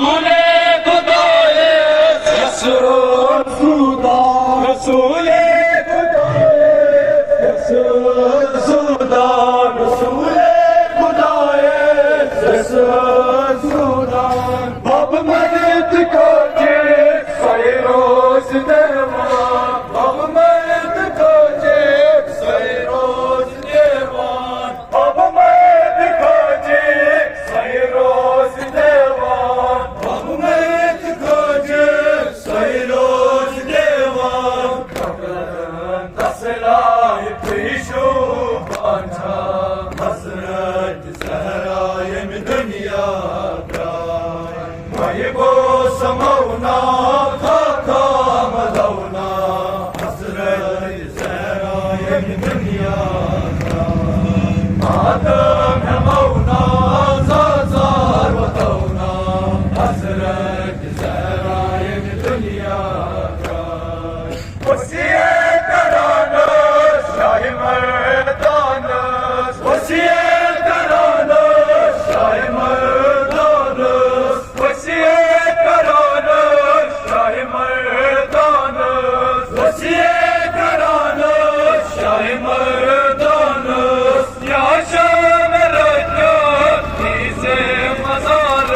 रसूले खुदाए रसूदा रसूले खुदाए रसूदा रसूले खुदाए रसूदा बब मर्द को जे सही रोज देवा बब मर्द को जे सही रोज देवा बब मर्द को जे सही रोज देवा बब मर्द को जे सही रोज देवा तसलाय पेशो बांधा हसरत सहराय में दुनिया का मैं वो समौना खाका मलौना हसरत सहराय में दुनिया का आदम है मौना ज़ाज़ार वतौना हसरत सहराय में दुनिया का वसीए कराना शाही मर्दान वसीए कराना शाही मर्दान वसीए कराना शाही मर्दान वसीए कराना शाही मर्दान या शाम रखो से मजार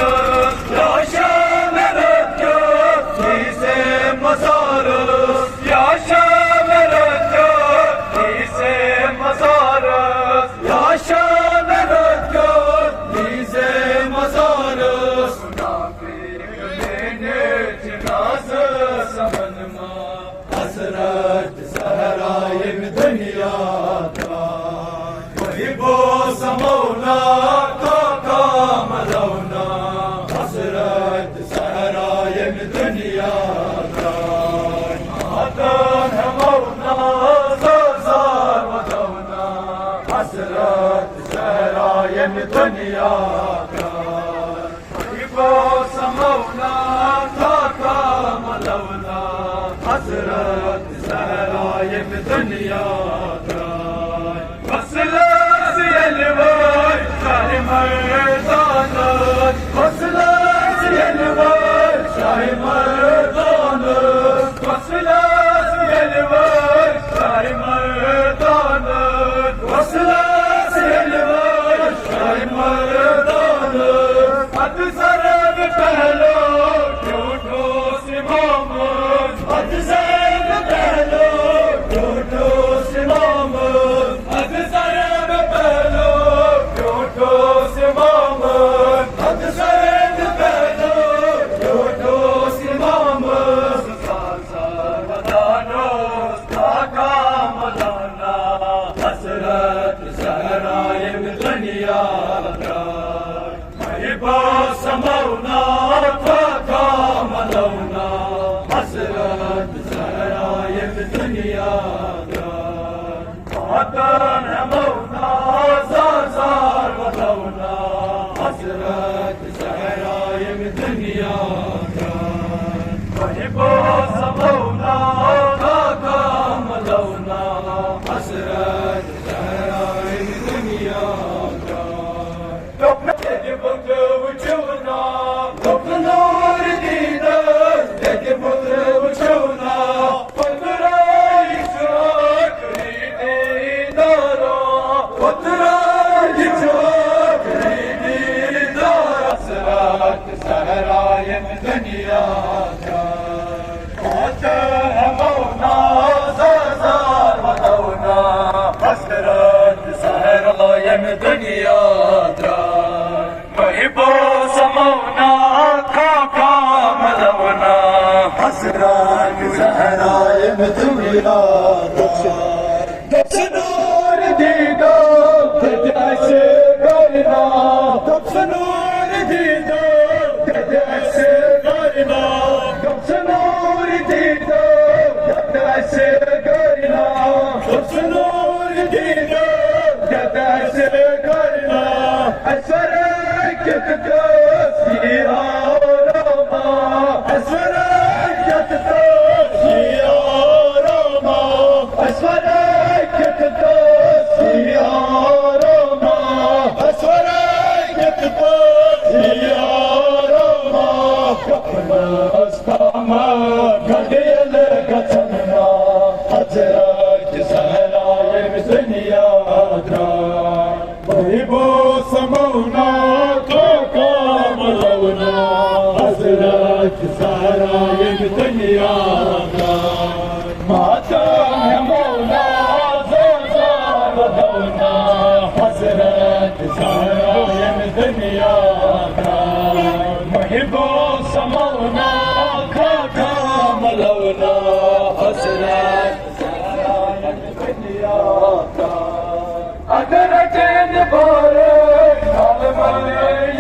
या शाम रखो से मजार या शाम रखो से मजार या शाम रखो से मजार सुना लेने जिनाज समन मां हसरत सहराय में दुनिया का वही वो समौना खाका मलौना हसरत सहराय में दुनिया का आदम है मौना ज़ाज़ार वतौना हसरत सहराय में दुनिया का वही वो समौना खाका मलौना हसरत सहराय में दुनिया का मसला से अलवर शाही मर्दान मसला से अलवर शाही मर्दान मसला से अलवर शाही मर्दान मसला से अलवर शाही मर्दान अद सरब पहलो झूठो से मोहम्मद अद सरब पहलो झूठो से मोहम्मद अद सरब पहलो झूठो से मोहम्मद अद सरब पहलो झूठो से मोहम्मद साल साल बतानो खाका मलाना हसरत सहराय में दुनिया का महिबा समौना खाका मलौना हसरत सहराय में दुनिया का आदम है मौना ज़ाज़ार वतौना हसरत सहराय में दुनिया का महिबा समौना खाका मलौना हसरत सहराय में दुनिया का तेरे पुत्र उछौना नूर दीदार तेरे पुत्र उछौना पुत्राई चोकरी दीदारा पुत्राई चोकरी दीदार हसरत सहराय سرايم دنيا ماتم يا مولا زوزان دونا حسرت سرايم دنيا محب سمونا كاكا ملونا حسرت سرايم دنيا أدرك بارك عالم